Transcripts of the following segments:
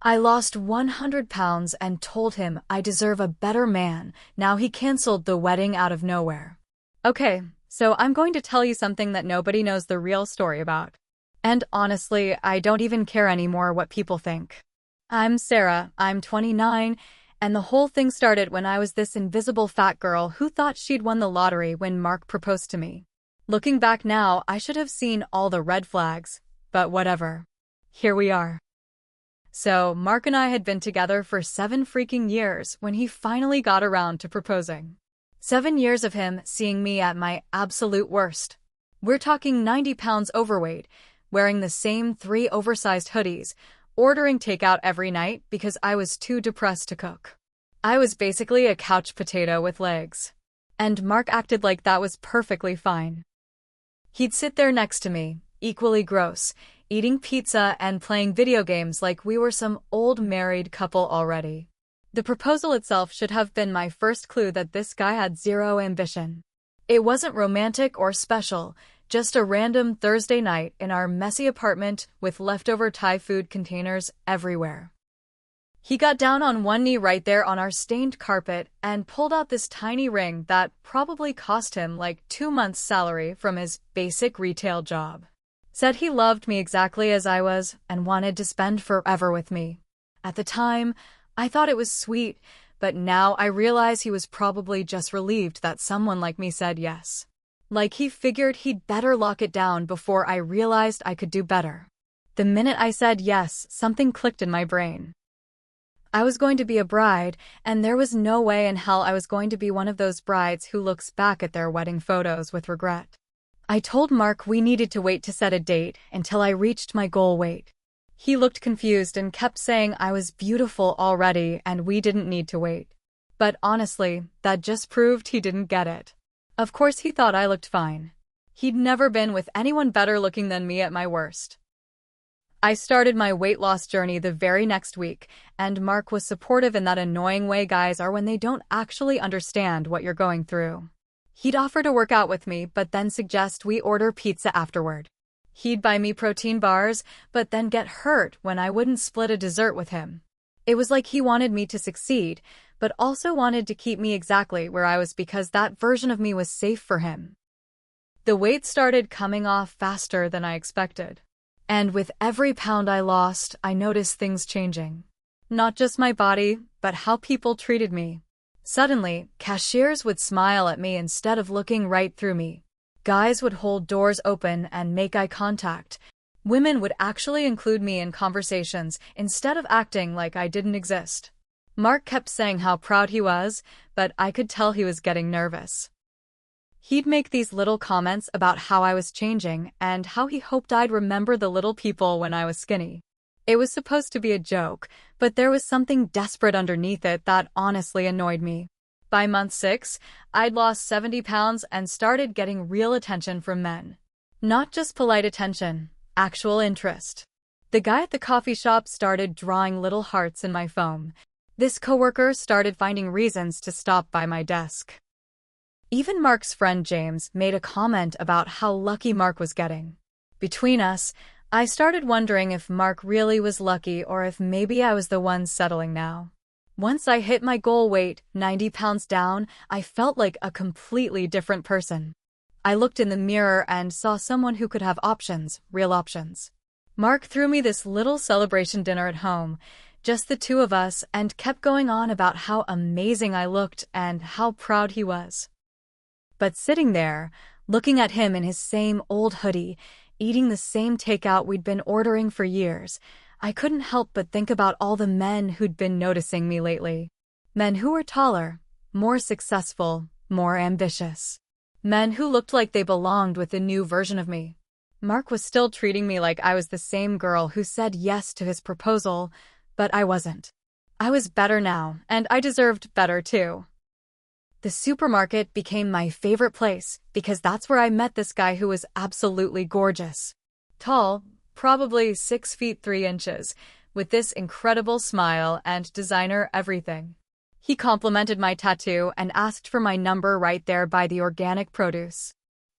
I lost 100 pounds and told him I deserve a better man. Now he canceled the wedding out of nowhere. Okay, so I'm going to tell you something that nobody knows the real story about. And honestly, I don't even care anymore what people think. I'm Sarah, I'm 29, and the whole thing started when I was this invisible fat girl who thought she'd won the lottery when Mark proposed to me. Looking back now, I should have seen all the red flags, but whatever. Here we are. So, Mark and I had been together for 7 freaking years when he finally got around to proposing. 7 years of him seeing me at my absolute worst. We're talking 90 pounds overweight, wearing the same 3 oversized hoodies, ordering takeout every night because I was too depressed to cook. I was basically a couch potato with legs. And Mark acted like that was perfectly fine. He'd sit there next to me, equally gross, eating pizza and playing video games like we were some old married couple already. The proposal itself should have been my first clue that this guy had zero ambition. It wasn't romantic or special, just a random Thursday night in our messy apartment with leftover Thai food containers everywhere. He got down on one knee right there on our stained carpet and pulled out this tiny ring that probably cost him like 2 months' salary from his basic retail job. Said he loved me exactly as I was and wanted to spend forever with me. At the time, I thought it was sweet, but now I realize he was probably just relieved that someone like me said yes. Like he figured he'd better lock it down before I realized I could do better. The minute I said yes, something clicked in my brain. I was going to be a bride, and there was no way in hell I was going to be one of those brides who looks back at their wedding photos with regret. I told Mark we needed to wait to set a date until I reached my goal weight. He looked confused and kept saying I was beautiful already and we didn't need to wait. But honestly, that just proved he didn't get it. Of course he thought I looked fine. He'd never been with anyone better looking than me at my worst. I started my weight loss journey the very next week, and Mark was supportive in that annoying way guys are when they don't actually understand what you're going through. He'd offer to work out with me, but then suggest we order pizza afterward. He'd buy me protein bars, but then get hurt when I wouldn't split a dessert with him. It was like he wanted me to succeed, but also wanted to keep me exactly where I was because that version of me was safe for him. The weight started coming off faster than I expected. And with every pound I lost, I noticed things changing. Not just my body, but how people treated me. Suddenly, cashiers would smile at me instead of looking right through me. Guys would hold doors open and make eye contact. Women would actually include me in conversations instead of acting like I didn't exist. Mark kept saying how proud he was, but I could tell he was getting nervous. He'd make these little comments about how I was changing and how he hoped I'd remember the little people when I was skinny. It was supposed to be a joke, but there was something desperate underneath it that honestly annoyed me. By month 6, I'd lost 70 pounds and started getting real attention from men. Not just polite attention, actual interest. The guy at the coffee shop started drawing little hearts in my phone. This coworker started finding reasons to stop by my desk. Even Mark's friend James made a comment about how lucky Mark was getting. Between us, I started wondering if Mark really was lucky or if maybe I was the one settling now. Once I hit my goal weight, 90 pounds down, I felt like a completely different person. I looked in the mirror and saw someone who could have options, real options. Mark threw me this little celebration dinner at home, just the two of us, and kept going on about how amazing I looked and how proud he was. But sitting there, looking at him in his same old hoodie, eating the same takeout we'd been ordering for years, I couldn't help but think about all the men who'd been noticing me lately. Men who were taller, more successful, more ambitious. Men who looked like they belonged with the new version of me. Mark was still treating me like I was the same girl who said yes to his proposal, but I wasn't. I was better now, and I deserved better too. The supermarket became my favorite place because that's where I met this guy who was absolutely gorgeous. Tall, probably 6 feet 3 inches, with this incredible smile and designer everything. He complimented my tattoo and asked for my number right there by the organic produce.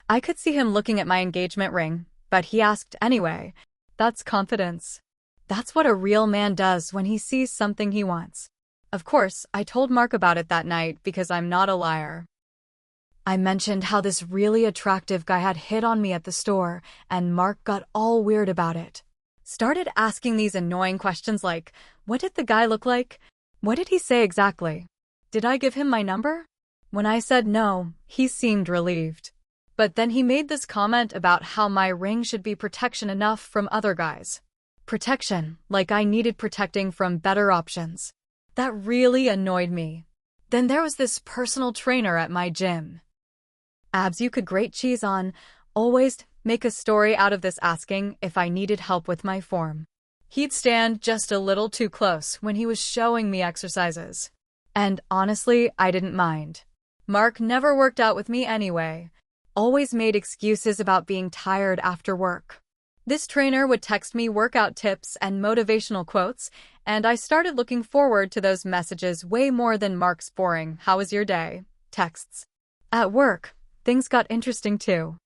I could see him looking at my engagement ring, but he asked anyway. That's confidence. That's what a real man does when he sees something he wants. Of course, I told Mark about it that night because I'm not a liar. I mentioned how this really attractive guy had hit on me at the store, and Mark got all weird about it. Started asking these annoying questions like, what did the guy look like? What did he say exactly? Did I give him my number? When I said no, he seemed relieved. But then he made this comment about how my ring should be protection enough from other guys. Protection, like I needed protecting from better options. That really annoyed me. Then there was this personal trainer at my gym. Abs you could grate cheese on, always make a story out of this asking if I needed help with my form. He'd stand just a little too close when he was showing me exercises. And honestly, I didn't mind. Mark never worked out with me anyway. Always made excuses about being tired after work. This trainer would text me workout tips and motivational quotes, and I started looking forward to those messages way more than Mark's boring "How was your day?" texts. At work, things got interesting too.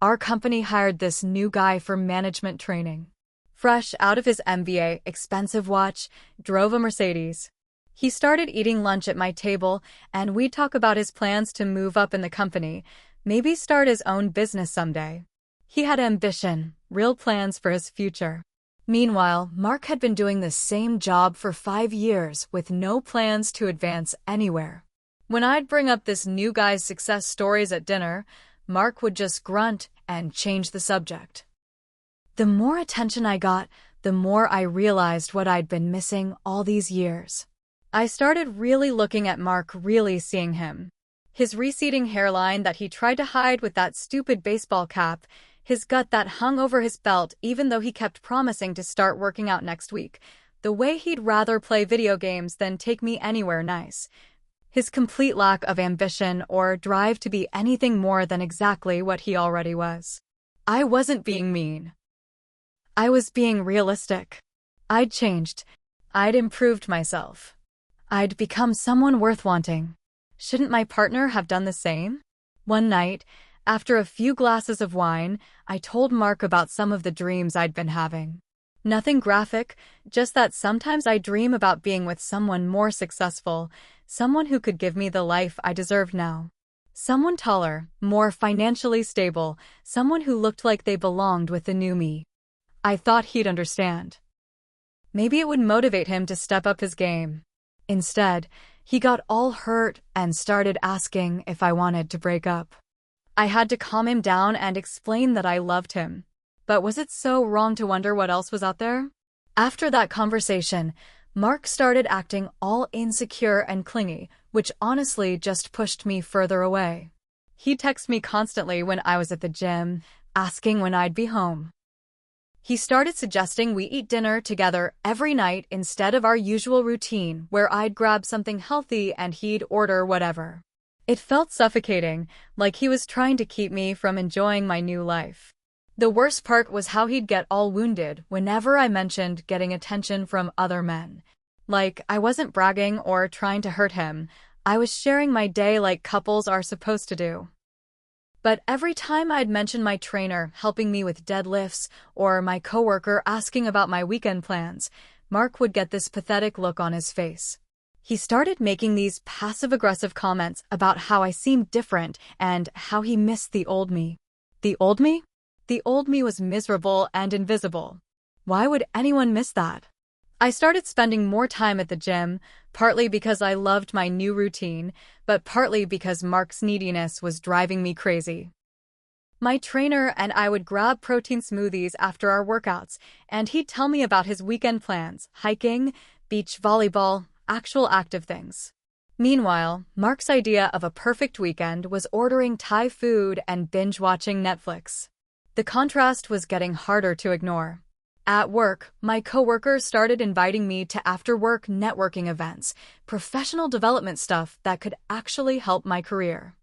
Our company hired this new guy for management training. Fresh out of his MBA, expensive watch, drove a Mercedes. He started eating lunch at my table, and we'd talk about his plans to move up in the company, maybe start his own business someday. He had ambition, real plans for his future. Meanwhile, Mark had been doing the same job for 5 years with no plans to advance anywhere. When I'd bring up this new guy's success stories at dinner, Mark would just grunt and change the subject. The more attention I got, the more I realized what I'd been missing all these years. I started really looking at Mark, really seeing him. His receding hairline that he tried to hide with that stupid baseball cap, his gut that hung over his belt even though he kept promising to start working out next week, the way he'd rather play video games than take me anywhere nice, his complete lack of ambition or drive to be anything more than exactly what he already was. I wasn't being mean. I was being realistic. I'd changed. I'd improved myself. I'd become someone worth wanting. Shouldn't my partner have done the same? One night, after a few glasses of wine, I told Mark about some of the dreams I'd been having. Nothing graphic, just that sometimes I dream about being with someone more successful, someone who could give me the life I deserve now. Someone taller, more financially stable, someone who looked like they belonged with the new me. I thought he'd understand. Maybe it would motivate him to step up his game. Instead, he got all hurt and started asking if I wanted to break up. I had to calm him down and explain that I loved him. But was it so wrong to wonder what else was out there? After that conversation, Mark started acting all insecure and clingy, which honestly just pushed me further away. He'd text me constantly when I was at the gym, asking when I'd be home. He started suggesting we eat dinner together every night instead of our usual routine where I'd grab something healthy and he'd order whatever. It felt suffocating, like he was trying to keep me from enjoying my new life. The worst part was how he'd get all wounded whenever I mentioned getting attention from other men. Like, I wasn't bragging or trying to hurt him. I was sharing my day like couples are supposed to do. But every time I'd mention my trainer helping me with deadlifts or my coworker asking about my weekend plans, Mark would get this pathetic look on his face. He started making these passive-aggressive comments about how I seemed different and how he missed the old me. The old me? The old me was miserable and invisible. Why would anyone miss that? I started spending more time at the gym, partly because I loved my new routine, but partly because Mark's neediness was driving me crazy. My trainer and I would grab protein smoothies after our workouts, and he'd tell me about his weekend plans, hiking, beach volleyball, actual active things. Meanwhile, Mark's idea of a perfect weekend was ordering Thai food and binge-watching Netflix. The contrast was getting harder to ignore. At work, my coworkers started inviting me to after-work networking events, professional development stuff that could actually help my career.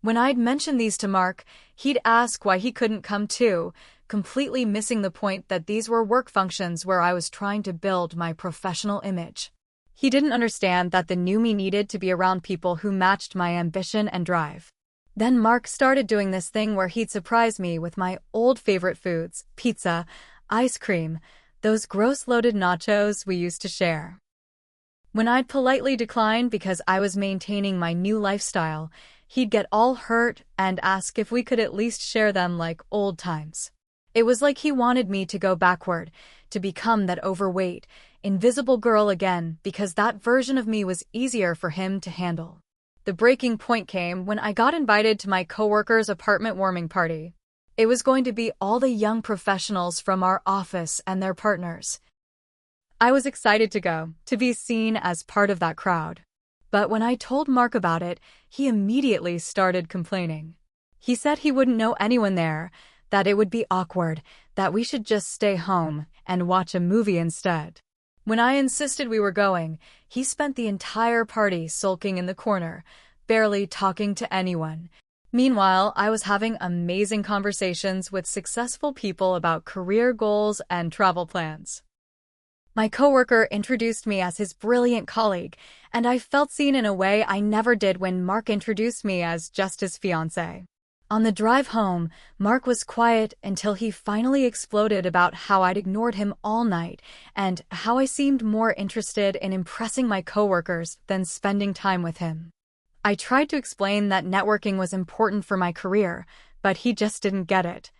When I'd mention these to Mark, he'd ask why he couldn't come too, completely missing the point that these were work functions where I was trying to build my professional image. He didn't understand that the new me needed to be around people who matched my ambition and drive. Then Mark started doing this thing where he'd surprise me with my old favorite foods, pizza, ice cream, those gross loaded nachos we used to share. When I'd politely decline because I was maintaining my new lifestyle, he'd get all hurt and ask if we could at least share them like old times. It was like he wanted me to go backward, to become that overweight, invisible girl again because that version of me was easier for him to handle. The breaking point came when I got invited to my coworker's apartment warming party. It was going to be all the young professionals from our office and their partners. I was excited to go, to be seen as part of that crowd. But when I told Mark about it, he immediately started complaining. He said he wouldn't know anyone there, that it would be awkward, that we should just stay home and watch a movie instead. When I insisted we were going, he spent the entire party sulking in the corner, barely talking to anyone. Meanwhile, I was having amazing conversations with successful people about career goals and travel plans. My coworker introduced me as his brilliant colleague, and I felt seen in a way I never did when Mark introduced me as just his fiancé. On the drive home, Mark was quiet until he finally exploded about how I'd ignored him all night and how I seemed more interested in impressing my coworkers than spending time with him. I tried to explain that networking was important for my career, but he just didn't get it.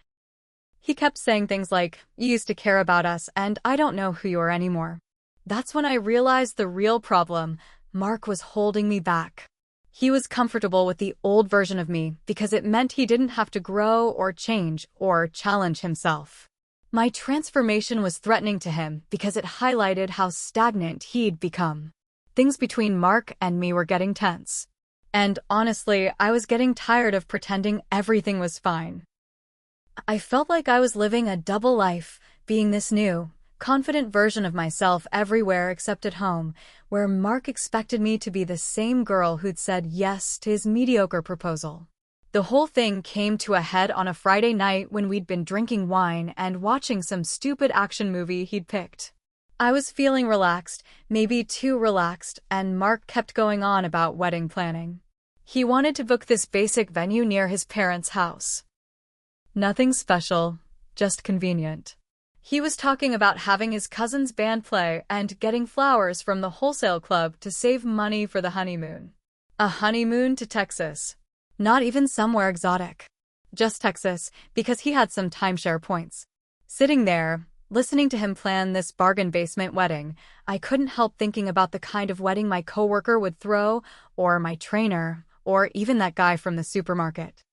He kept saying things like, "You used to care about us, and I don't know who you are anymore." That's when I realized the real problem. Mark was holding me back. He was comfortable with the old version of me because it meant he didn't have to grow or change or challenge himself. My transformation was threatening to him because it highlighted how stagnant he'd become. Things between Mark and me were getting tense. And honestly, I was getting tired of pretending everything was fine. I felt like I was living a double life, being this new, confident version of myself everywhere except at home, where Mark expected me to be the same girl who'd said yes to his mediocre proposal. The whole thing came to a head on a Friday night when we'd been drinking wine and watching some stupid action movie he'd picked. I was feeling relaxed, maybe too relaxed, and Mark kept going on about wedding planning. He wanted to book this basic venue near his parents' house. Nothing special, just convenient. He was talking about having his cousin's band play and getting flowers from the wholesale club to save money for the honeymoon. A honeymoon to Texas. Not even somewhere exotic. Just Texas, because he had some timeshare points. Sitting there, listening to him plan this bargain basement wedding, I couldn't help thinking about the kind of wedding my coworker would throw, or my trainer, or even that guy from the supermarket.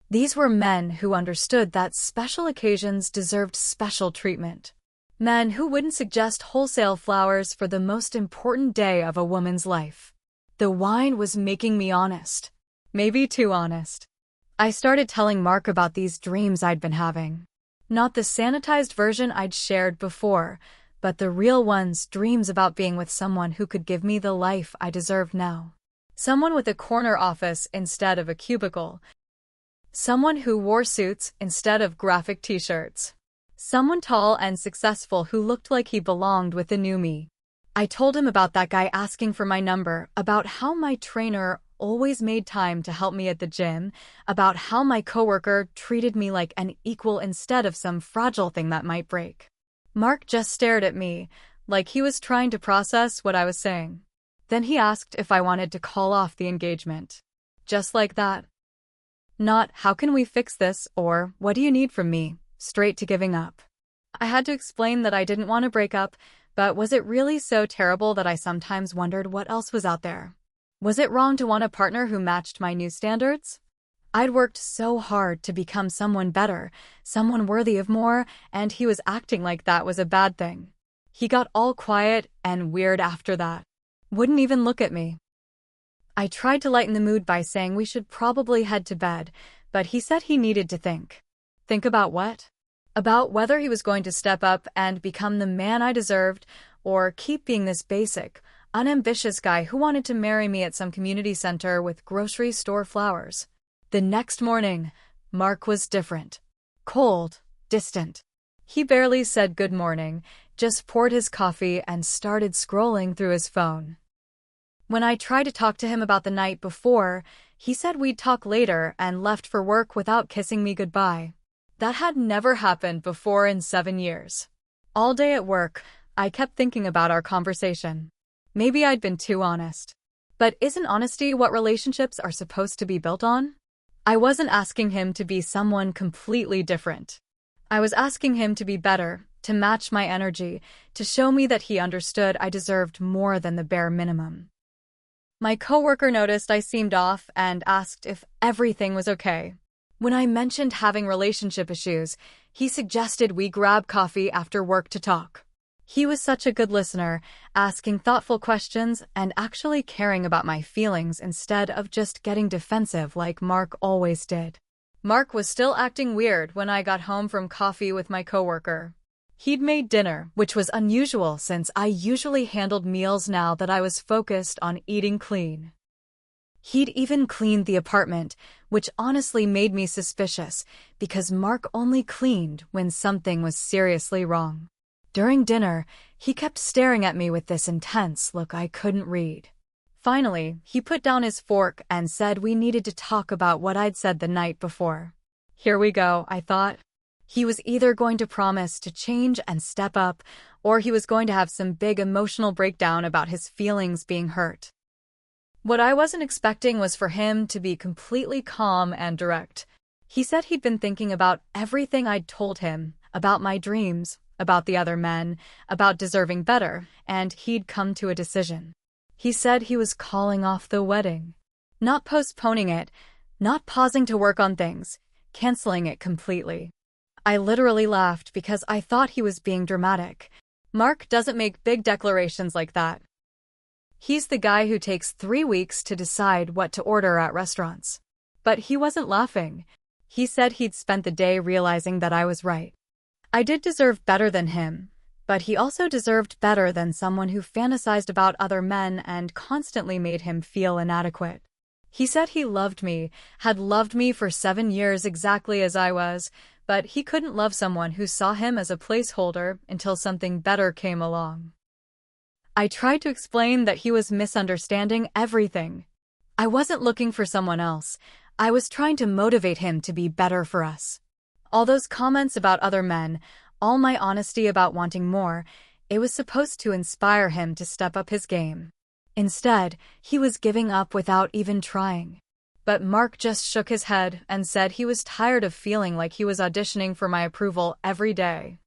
These were men who understood that special occasions deserved special treatment. Men who wouldn't suggest wholesale flowers for the most important day of a woman's life. The wine was making me honest. Maybe too honest. I started telling Mark about these dreams I'd been having. Not the sanitized version I'd shared before, but the real ones, dreams about being with someone who could give me the life I deserved now. Someone with a corner office instead of a cubicle. Someone who wore suits instead of graphic t-shirts. Someone tall and successful who looked like he belonged with the new me. I told him about that guy asking for my number, about how my trainer always made time to help me at the gym, about how my coworker treated me like an equal instead of some fragile thing that might break. Mark just stared at me, like he was trying to process what I was saying. Then he asked if I wanted to call off the engagement. Just like that. Not, "How can we fix this?" or "What do you need from me?" Straight to giving up. I had to explain that I didn't want to break up, but was it really so terrible that I sometimes wondered what else was out there? Was it wrong to want a partner who matched my new standards? I'd worked so hard to become someone better, someone worthy of more, and he was acting like that was a bad thing. He got all quiet and weird after that. Wouldn't even look at me. I tried to lighten the mood by saying we should probably head to bed, but he said he needed to think. Think about what? About whether he was going to step up and become the man I deserved, or keep being this basic, unambitious guy who wanted to marry me at some community center with grocery store flowers. The next morning, Mark was different. Cold, distant. He barely said good morning, just poured his coffee and started scrolling through his phone. When I tried to talk to him about the night before, he said we'd talk later and left for work without kissing me goodbye. That had never happened before in 7 years. All day at work, I kept thinking about our conversation. Maybe I'd been too honest. But isn't honesty what relationships are supposed to be built on? I wasn't asking him to be someone completely different. I was asking him to be better, to match my energy, to show me that he understood I deserved more than the bare minimum. My coworker noticed I seemed off and asked if everything was okay. When I mentioned having relationship issues, he suggested we grab coffee after work to talk. He was such a good listener, asking thoughtful questions and actually caring about my feelings instead of just getting defensive like Mark always did. Mark was still acting weird when I got home from coffee with my coworker. He'd made dinner, which was unusual since I usually handled meals now that I was focused on eating clean. He'd even cleaned the apartment, which honestly made me suspicious because Mark only cleaned when something was seriously wrong. During dinner, he kept staring at me with this intense look I couldn't read. Finally, he put down his fork and said we needed to talk about what I'd said the night before. Here we go, I thought. He was either going to promise to change and step up, or he was going to have some big emotional breakdown about his feelings being hurt. What I wasn't expecting was for him to be completely calm and direct. He said he'd been thinking about everything I'd told him, about my dreams, about the other men, about deserving better, and he'd come to a decision. He said he was calling off the wedding. Not postponing it, not pausing to work on things, canceling it completely. I literally laughed because I thought he was being dramatic. Mark doesn't make big declarations like that. He's the guy who takes 3 weeks to decide what to order at restaurants. But he wasn't laughing. He said he'd spent the day realizing that I was right. I did deserve better than him, but he also deserved better than someone who fantasized about other men and constantly made him feel inadequate. He said he loved me, had loved me for 7 years exactly as I was, but he couldn't love someone who saw him as a placeholder until something better came along. I tried to explain that he was misunderstanding everything. I wasn't looking for someone else. I was trying to motivate him to be better for us. All those comments about other men, all my honesty about wanting more, it was supposed to inspire him to step up his game. Instead, he was giving up without even trying. But Mark just shook his head and said he was tired of feeling like he was auditioning for my approval every day.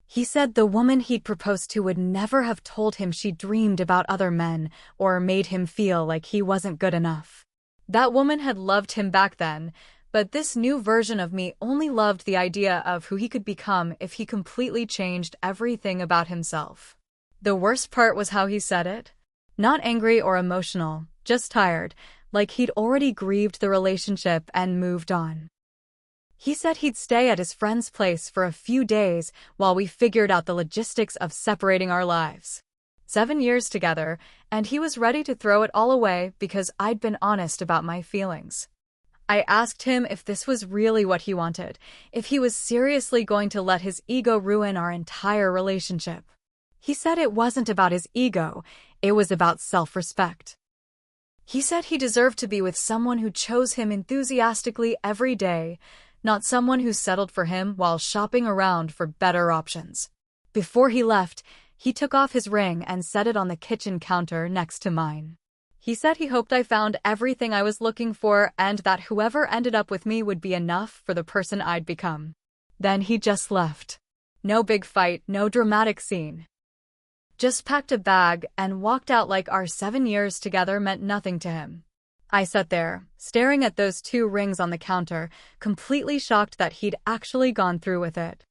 He said the woman he'd proposed to would never have told him she dreamed about other men or made him feel like he wasn't good enough. That woman had loved him back then, but this new version of me only loved the idea of who he could become if he completely changed everything about himself. The worst part was how he said it. Not angry or emotional, just tired, like he'd already grieved the relationship and moved on. He said he'd stay at his friend's place for a few days while we figured out the logistics of separating our lives. 7 years together, and he was ready to throw it all away because I'd been honest about my feelings. I asked him if this was really what he wanted, if he was seriously going to let his ego ruin our entire relationship. He said it wasn't about his ego, it was about self-respect. He said he deserved to be with someone who chose him enthusiastically every day, not someone who settled for him while shopping around for better options. Before he left, he took off his ring and set it on the kitchen counter next to mine. He said he hoped I found everything I was looking for and that whoever ended up with me would be enough for the person I'd become. Then he just left. No big fight, no dramatic scene. Just packed a bag and walked out like our 7 years together meant nothing to him. I sat there, staring at those 2 rings on the counter, completely shocked that he'd actually gone through with it.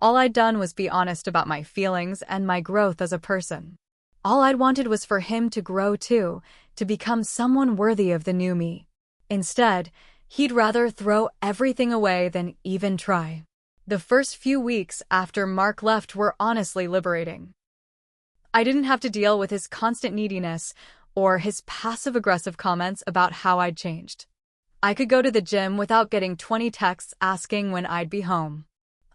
All I'd done was be honest about my feelings and my growth as a person. All I'd wanted was for him to grow too, to become someone worthy of the new me. Instead, he'd rather throw everything away than even try. The first few weeks after Mark left were honestly liberating. I didn't have to deal with his constant neediness or his passive-aggressive comments about how I'd changed. I could go to the gym without getting 20 texts asking when I'd be home.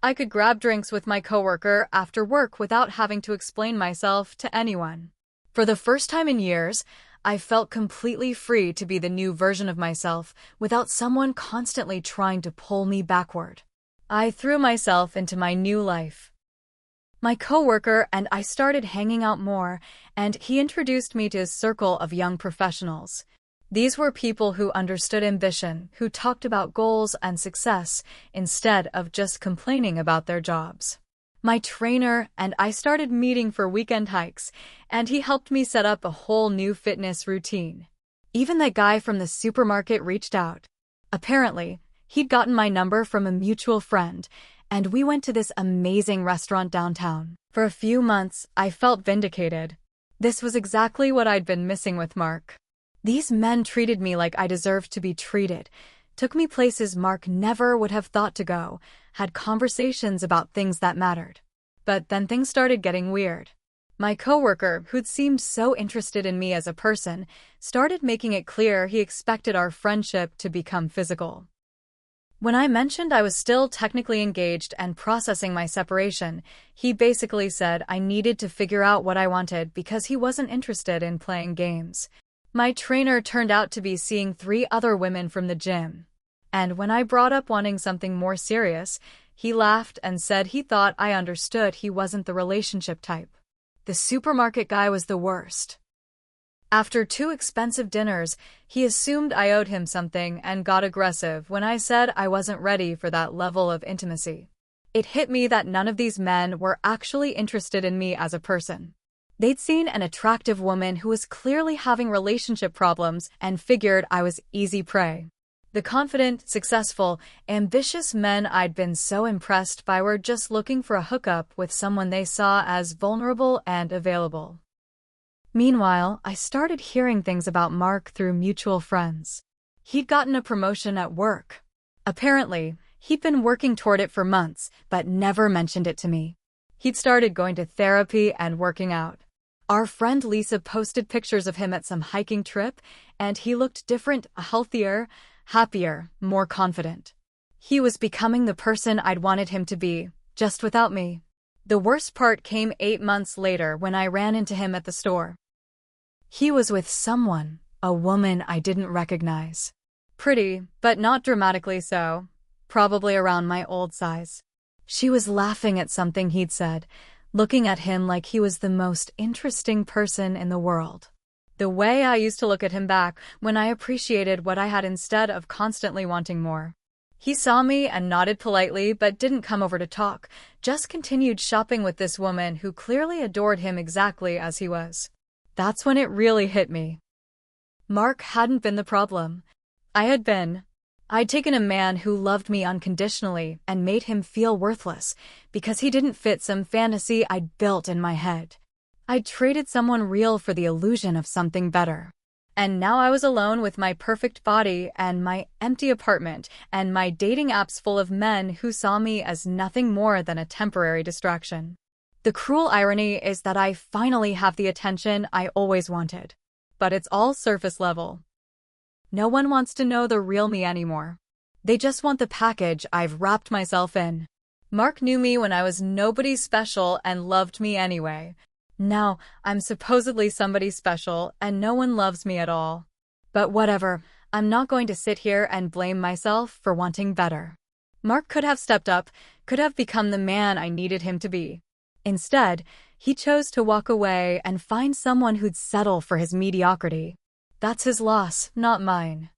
I could grab drinks with my coworker after work without having to explain myself to anyone. For the first time in years, I felt completely free to be the new version of myself without someone constantly trying to pull me backward. I threw myself into my new life. My coworker and I started hanging out more, and he introduced me to his circle of young professionals. These were people who understood ambition, who talked about goals and success instead of just complaining about their jobs. My trainer and I started meeting for weekend hikes, and he helped me set up a whole new fitness routine. Even that guy from the supermarket reached out. Apparently, he'd gotten my number from a mutual friend, and we went to this amazing restaurant downtown. For a few months, I felt vindicated. This was exactly what I'd been missing with Mark. These men treated me like I deserved to be treated, took me places Mark never would have thought to go, had conversations about things that mattered. But then things started getting weird. My coworker, who'd seemed so interested in me as a person, started making it clear he expected our friendship to become physical. When I mentioned I was still technically engaged and processing my separation, he basically said I needed to figure out what I wanted because he wasn't interested in playing games. My trainer turned out to be seeing 3 other women from the gym. And when I brought up wanting something more serious, he laughed and said he thought I understood he wasn't the relationship type. The supermarket guy was the worst. After 2 expensive dinners, he assumed I owed him something and got aggressive when I said I wasn't ready for that level of intimacy. It hit me that none of these men were actually interested in me as a person. They'd seen an attractive woman who was clearly having relationship problems and figured I was easy prey. The confident, successful, ambitious men I'd been so impressed by were just looking for a hookup with someone they saw as vulnerable and available. Meanwhile, I started hearing things about Mark through mutual friends. He'd gotten a promotion at work. Apparently, he'd been working toward it for months, but never mentioned it to me. He'd started going to therapy and working out. Our friend Lisa posted pictures of him at some hiking trip, and he looked different, healthier, happier, more confident. He was becoming the person I'd wanted him to be, just without me. The worst part came 8 months later when I ran into him at the store. He was with someone, a woman I didn't recognize. Pretty, but not dramatically so. Probably around my old size. She was laughing at something he'd said, looking at him like he was the most interesting person in the world. The way I used to look at him back when I appreciated what I had instead of constantly wanting more. He saw me and nodded politely but didn't come over to talk, just continued shopping with this woman who clearly adored him exactly as he was. That's when it really hit me. Mark hadn't been the problem. I had been. I'd taken a man who loved me unconditionally and made him feel worthless because he didn't fit some fantasy I'd built in my head. I'd traded someone real for the illusion of something better. And now I was alone with my perfect body and my empty apartment and my dating apps full of men who saw me as nothing more than a temporary distraction. The cruel irony is that I finally have the attention I always wanted. But it's all surface level. No one wants to know the real me anymore. They just want the package I've wrapped myself in. Mark knew me when I was nobody special and loved me anyway. Now, I'm supposedly somebody special and no one loves me at all. But whatever, I'm not going to sit here and blame myself for wanting better. Mark could have stepped up, could have become the man I needed him to be. Instead, he chose to walk away and find someone who'd settle for his mediocrity. That's his loss, not mine.